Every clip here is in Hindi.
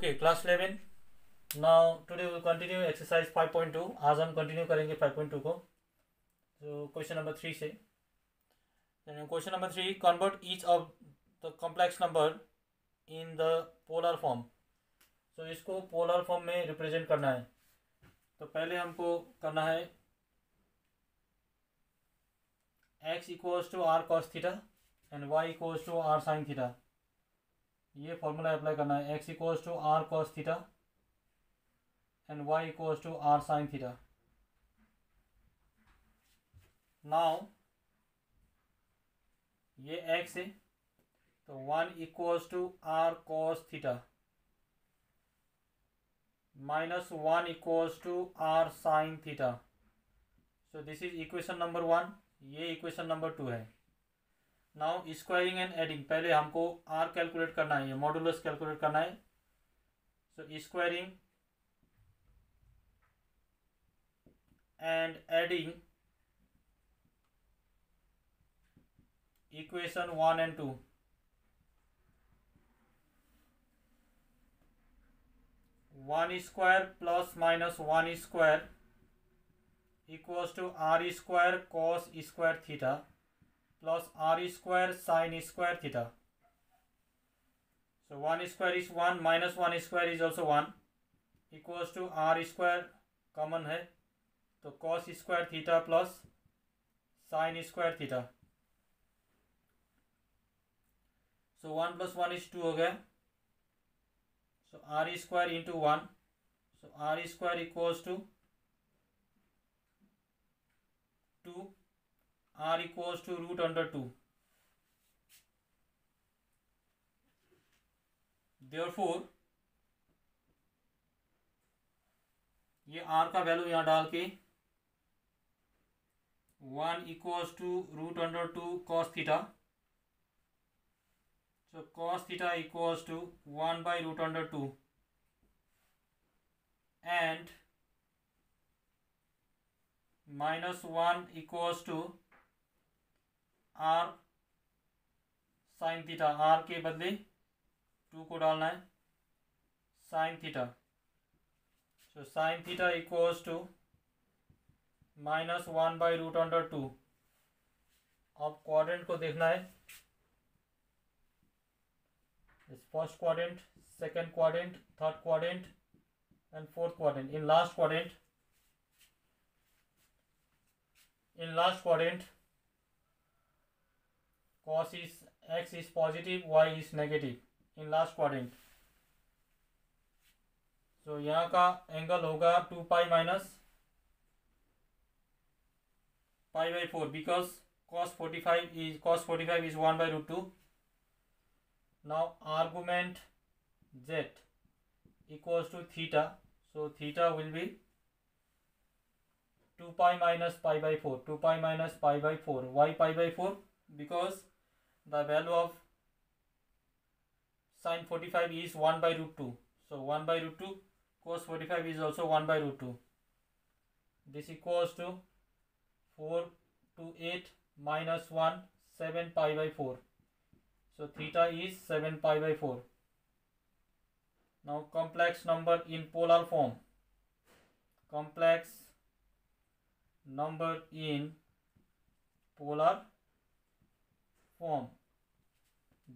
Okay class 11। Now today will continue exercise 5.2। आज हम कंटिन्यू करेंगे 5.2 को। तो क्वेश्चन नंबर 3 से question number 3, convert each of the complex number in the polar form. तो इसको पोलर फॉर्म में रिप्रेजेंट करना है। तो पहले हमको करना है x equals to R cos theta and y equals to R sine theta. ये फॉर्मूला अप्लाई करना है, x equals to R cos theta and y equals to R sine theta. Now ये x है तो 1 equals to R cos theta minus 1 equals to R sine theta. So this is equation number 1, ये इक्वेशन नंबर 2 है। नाउ स्क्वायरिंग एंड एडिंग, पहले हमको r कैलकुलेट करना है, मॉडुलस कैलकुलेट करना है। So squaring and adding equation 1 and 2। One square plus minus one square equals to R square cos square theta plus R square sine square theta. So 1 square is 1 minus 1 square is also 1 equals to r square common है तो cos square theta plus sine square theta. So 1 plus 1 is 2 हो गया। So R square into 1, so R square equals to 2, R equals to root under 2। Therefore ये आर का वैल्यू यहाँ डाल के 1 equals to root under 2 cos theta. So cos theta equals to 1 by root under 2 and minus 1 equals to R sine theta. R के बदले 2 को डालना है, sine theta. So sine theta equals to minus 1 by root under 2। अब क्वाड्रेंट को देखना है, first quadrant, second quadrant, third quadrant and fourth quadrant. In last quadrant cos is x is positive, y is negative in last quadrant। so यहाँ का एंगल होगा 2 pi minus pi by 4 because cos 45 is 1 by root 2। now argument z equals to theta, so theta will be 2 pi minus pi by 4, 2 pi minus pi by 4। why pi by 4? because the value of sin 45 is 1 by root 2, so 1 by root 2 cos 45 is also 1 by root 2। this equals to 4 to 8 minus 1 7 pi by 4, so theta is 7 pi by 4। now complex number in polar form, complex number in polar form,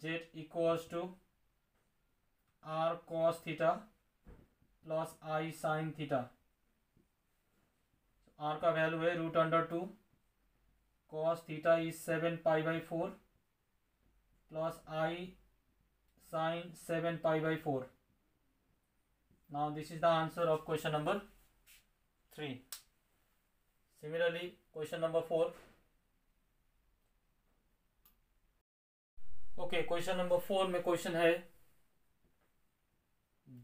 z equals to r cos theta plus i sin theta. r का वैल्यू है root under 2, cos theta is 7 pi by 4 plus i sin 7 pi by 4। Now this is the answer of question number 3। Similarly question number 4। Okay question number 4 में क्वेश्चन है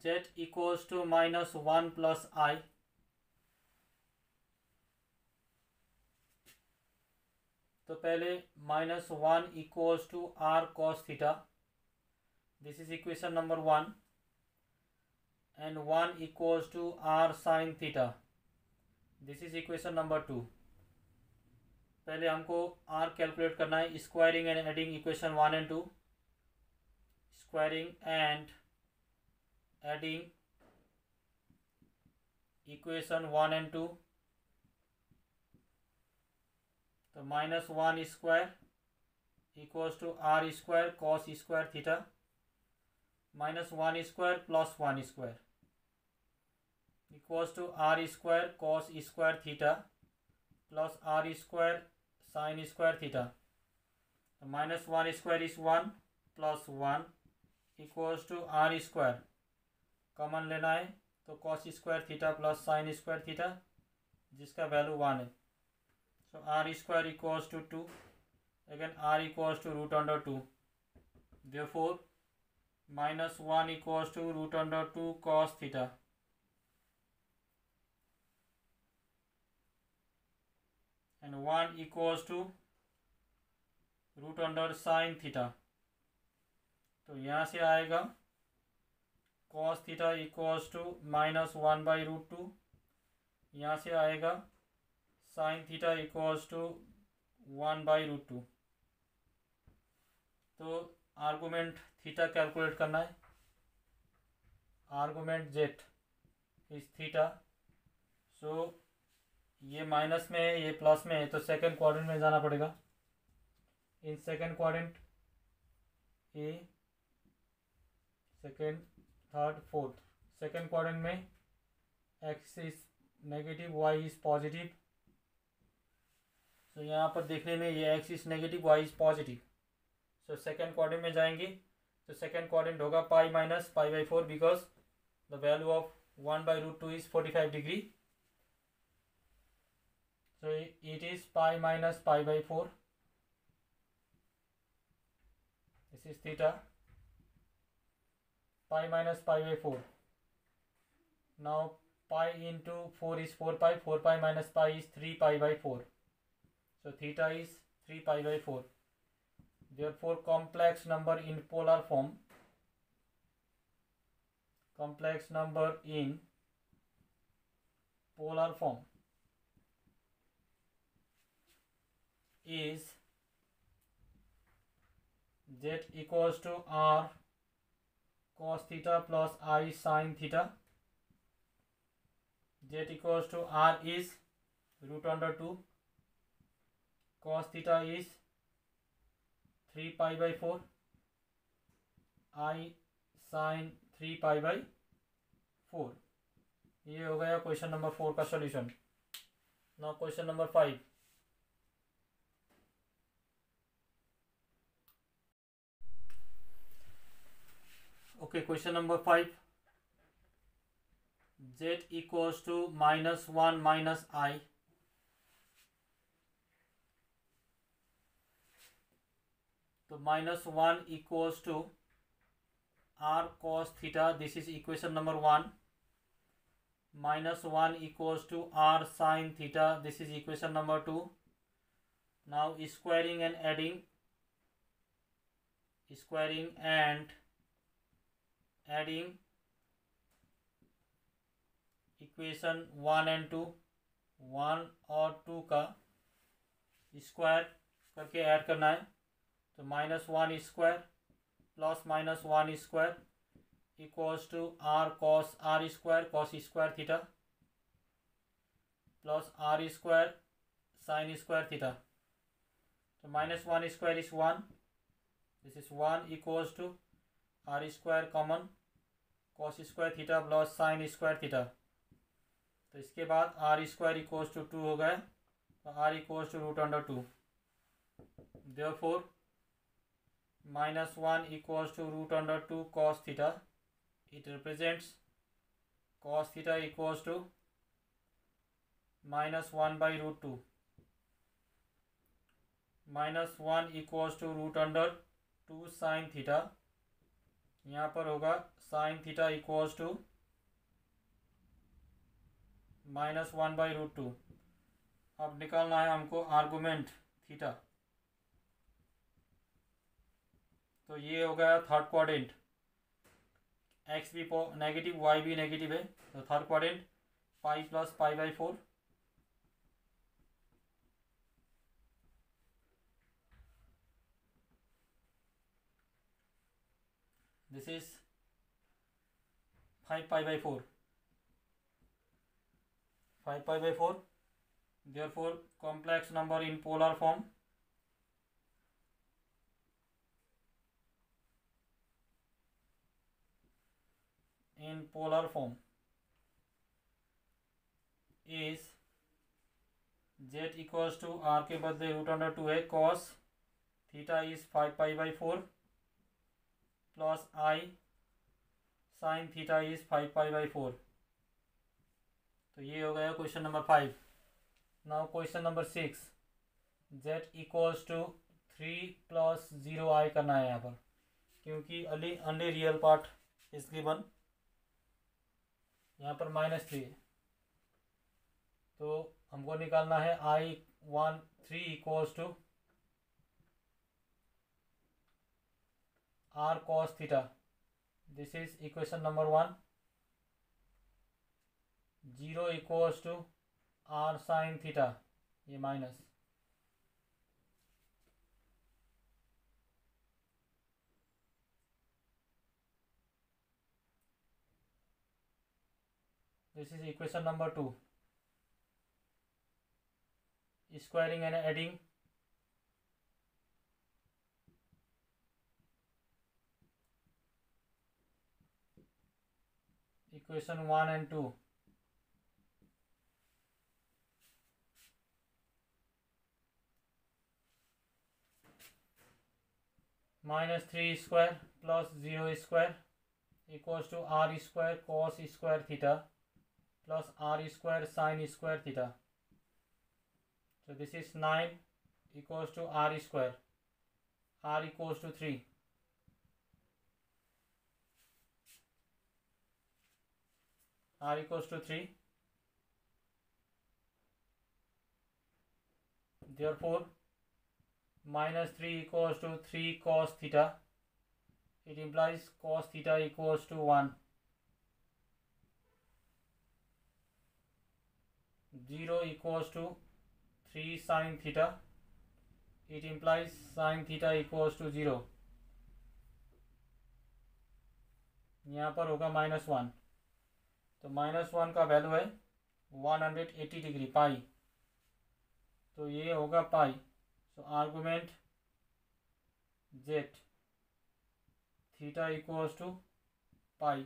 z equals to minus 1 plus i। तो पहले minus 1 equals to R cos theta, this is equation number 1 and 1 equals to R sine theta, this is equation number 2। पहले हमको r कैलकुलेट करना है, squaring and adding equation 1 and 2। Squaring and adding equation 1 and 2, तो -1 square equals to r square cos square theta -1 square plus 1 square equals to r square cos square theta plus r square sin square theta. -1 square is 1 plus 1 equals to r square. Common लेना है तो cos square theta plus sine square theta जिसका वैल्यू 1 है. So r square equals to 2. Again r equals to √2. Therefore -1 equals to √2 cos theta and 1 equals to √under sine theta. तो यहाँ से आएगा cos थीटा इक्वल्स टू -1/√2. यहाँ से आएगा साइन थीटा इक्वल्स टू 1/√2. तो आर्गुमेंट थीटा कैलकुलेट करना है. आर्गुमेंट जेट इस थीटा. सो ये माइनस में है, ये प्लस में है, तो सेकंड क्वाड्रेंट में जाना पड़ेगा. In second quadrant A, second, third, fourth. Second quadrant में X is negative, Y is positive. So यहाँ पर देखने में ये X is negative, Y is positive. So second quadrant में जाएंगे तो सेकंड क्वाड्रेंट होगा pi minus pi because the value of 1/√2 is 45 degree. So it is pi minus pi. This is theta. Pi minus pi/4. Now pi into 4 is 4 pi. 4 pi minus pi is 3 pi/4. So theta is 3 pi/4. Therefore complex number in polar form. Complex number in polar form is z equals to r cos theta plus I sin theta. Z equals to R is √2. Cos theta is 3 pi/4. I sin 3 pi/4. ये हो गया क्वेश्चन नंबर 4 का solution. Now question number 5. Okay, question number 5. Z equals to -1 minus I. So -1 equals to R cos theta. This is equation number 1. -1 equals to R sin theta. This is equation number 2. Now squaring and adding. Squaring and adding equation 1 and 2. 1 और 2 का स्क्वायर करके ऐड करना है. तो -1 square plus -1 square equals to R square cos square theta plus R square sine square theta. तो -1 square is 1. This is 1 equals to R square common cos square theta plus sine square theta. तो इसके बाद आर स्क्वायर इक्वल्स टू 2 हो गए. तो r equals to √2. Therefore -1 equals to √2 cos theta. It represents cos theta equals to -1/√2. -1 equals to √2 sine theta. यहाँ पर होगा साइन थीटा इक्वल्स टू -1/√2. अब निकालना है हमको आर्गुमेंट थीटा. तो ये हो गया थर्ड क्वाड्रेंट. एक्स भी नेगेटिव, वाई भी नेगेटिव है. तो third quadrant pi plus pi. This is 5 pi by 4. 5 pi by 4. Therefore, complex number in polar form is z equals to r के बदले √2 है cos theta is 5 pi by 4 plus i sin theta is 5 pi by 4. तो ये हो गया question number 5. Now question number 6, z equals to 3 plus 0i करना है यहाँ पर, क्योंकि only real part is given. यहाँ पर -3 है, तो हमको निकालना है i3 equals to r cos theta. This is equation number 1. 0 equals to r sin theta, ये minus. This is equation number 2. Squaring and adding. Equation 1 and 2. -3 square plus 0 square equals to r square cos square theta plus r square sin square theta. So this is 9 equals to r square. R equals to 3. R equals to 3. Therefore, -3 equals to 3 cos theta. It implies cos theta equals to 1. 0 equals to 3 sin theta. It implies sin theta equals to 0. यहाँ पर होगा -1, तो -1 का वैल्यू है 180 डिग्री पाई, तो ये होगा pi. So argument z theta equals to pi,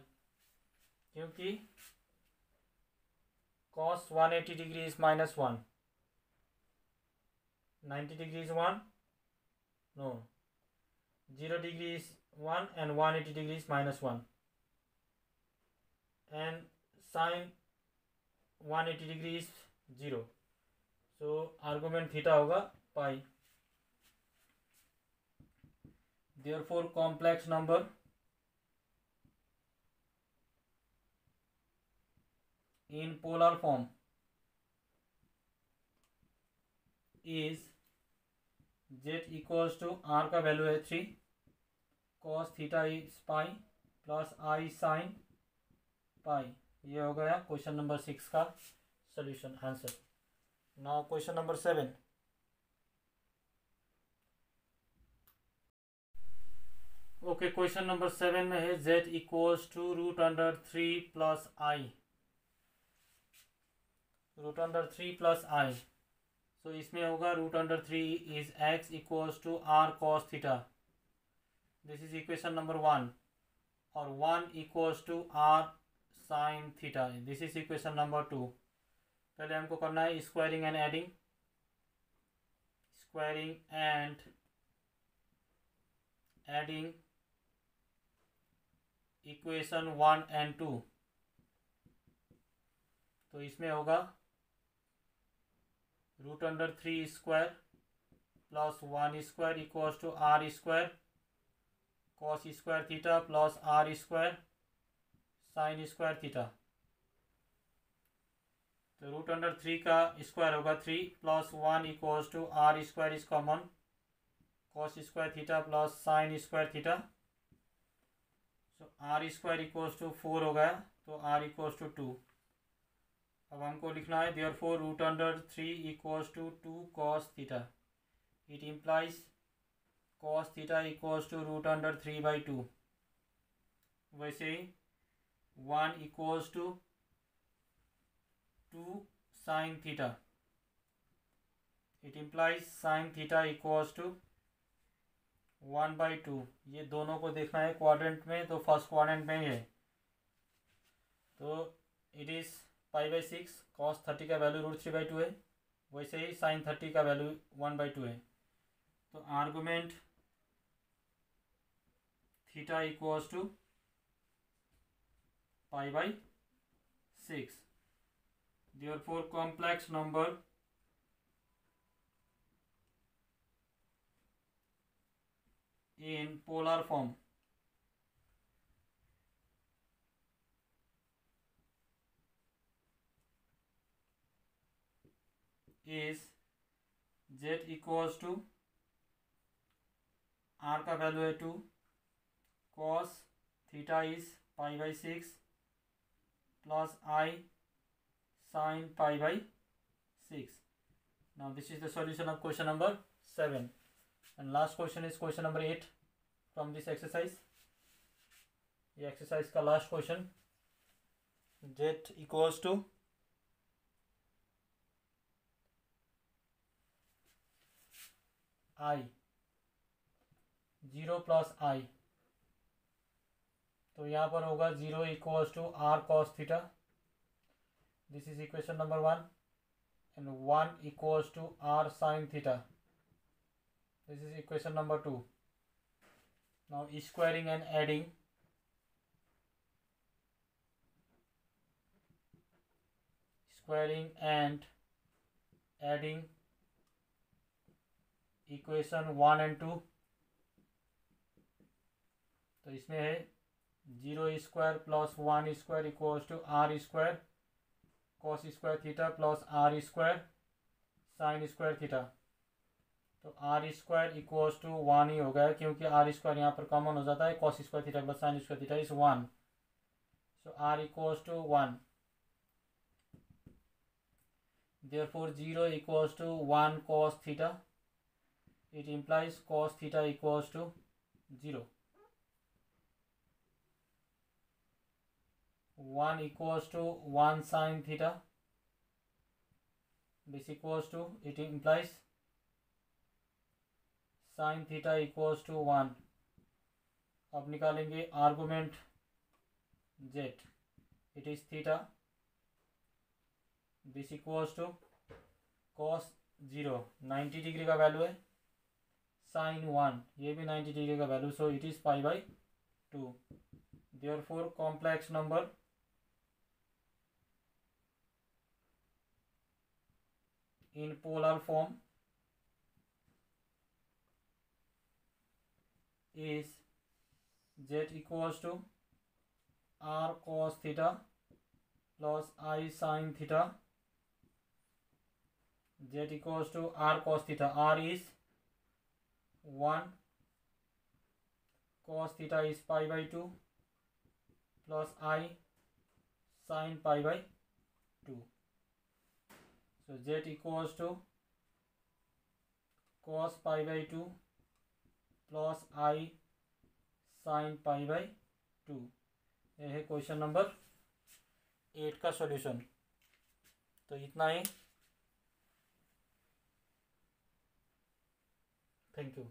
क्योंकि cos 180 degree is -1. 90 degree is 1, no, 0 degree is 1 and 180 degree is -1, and sin 180 degree is 0. So argument theta होगा pi. Therefore complex number in polar form is z equals to r का वैल्यू है 3 cos theta is pi plus i sin pi. ये हो गया क्वेश्चन नंबर 6 का solution answer. Now question number 7. Okay, question number 7 में है z equals to √3 plus i. √3 plus i. तो इसमें होगा √3 is x equals to r cos theta. This is equation number 1. और 1 equals to r sin theta. This is equation number 2. पहले हमको करना है squaring and adding. Squaring and adding equation 1 and 2. तो इसमें होगा √3 square plus 1 square equals to r square cos square theta plus r square sin square theta. तो √3 का स्क्वायर होगा 3 plus 1 equals to r square is common cos square theta plus sin square theta. So r square equals to 4 हो गया, तो r इक्वल्स टू 2. अब हमको लिखना है therefore √3 equals to 2 cos theta. It implies cos theta equals to √3 by 2. वैसे ही 1 equals to 2 sin theta. It implies sin theta equals to 1/2. ये दोनों को देखना है क्वाड्रेंट में, तो फर्स्ट क्वाड्रेंट में ही है, तो इट इज़ π/6. cos 30 का वैल्यू √3/2 है, वैसे ही sin 30 का वैल्यू 1/2 है. तो argument theta equals to π/6. Therefore complex number in polar form is z equals to r का वैल्यू है 2, cos theta is π/6 plus I sin π/6. Now this is the solution of question number 7, and last question is question number 8 from this exercise. ये एक्सरसाइज का last question. z equals to I 0 plus I, तो यहाँ पर होगा 0 equals to r cos theta. This is equation number 1. And 1 equals to r sin theta. This is equation number 2. Now squaring and adding. Squaring and adding equation 1 and 2. तो इसमें है 0 square plus 1 square equals to r square cos square theta plus r square sine square theta. तो r स्क्वायर इक्वल्स टू 1 ही हो गया, क्योंकि r स्क्वायर यहाँ पर कॉमन हो जाता है. cos square theta plus sine square theta is 1. So r equals to 1. therefore 0 equals to 1 cos theta. It implies cos theta equals to 0. 1 equals to 1 sin theta. This equals to, it implies sin theta equals to 1. अब निकालेंगे argument z. It is theta. This equals to cos 0 90 degree का वैल्यू है, sin 1 ये भी 90 डिग्री का value, so it is π/2. therefore complex number in polar form is z equals to r cos theta plus I sin theta. z equals to r cos theta. r is 1, cos theta is π/2 plus I sin π/2. So z equals to cos π/2 plus I sin π/2. यह है क्वेश्चन नंबर 8 का सॉल्यूशन. तो इतना ही. Thank you.